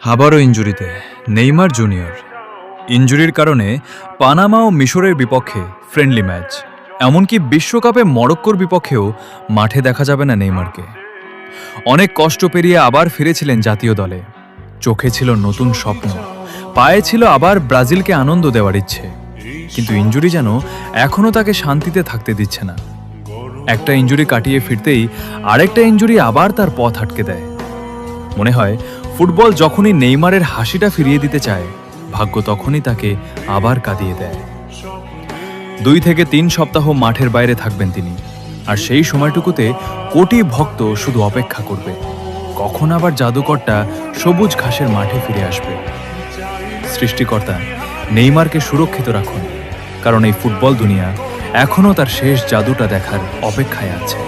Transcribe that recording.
আবারও ইনজুরিতে Neymar junior. ইনজুরির কারণে Panama ও মিশরের বিপক্ষে ফ্রেন্ডলি ম্যাচ, এমনকি বিশ্বকাপে মরক্কোর বিপক্ষেও মাঠে দেখা যাবে না নেইমারকে। অনেক কষ্ট পেরিয়ে আবার ফিরেছিলেন জাতীয় দলে। চোখে ছিল নতুন স্বপ্ন, পায়ে ছিল আবার ব্রাজিলকে আনন্দ দেওয়ার ইচ্ছে। কিন্তু ইনজুরি যেন এখনও তাকে শান্তিতে থাকতে দিচ্ছে না। একটা ইনজুরি কাটিয়ে ফিরতেই আরেকটা ইনজুরি আবার তার পথ আটকে দেয়। মনে হয় ফুটবল যখনই নেইমারের হাসিটা ফিরিয়ে দিতে চায়, ভাগ্য তখনই তাকে আবার কাঁদিয়ে দেয়। 2 থেকে 3 সপ্তাহ মাঠের বাইরে থাকবেন তিনি, আর সেই সময়টুকুতে কোটি ভক্ত শুধু অপেক্ষা করবে কখন আবার জাদুকরটা সবুজ ঘাসের মাঠে ফিরে আসবে। সৃষ্টিকর্তা নেইমারকে সুরক্ষিত রাখুন, কারণ এই ফুটবল দুনিয়া এখনও তার শেষ জাদুটা দেখার অপেক্ষায় আছে।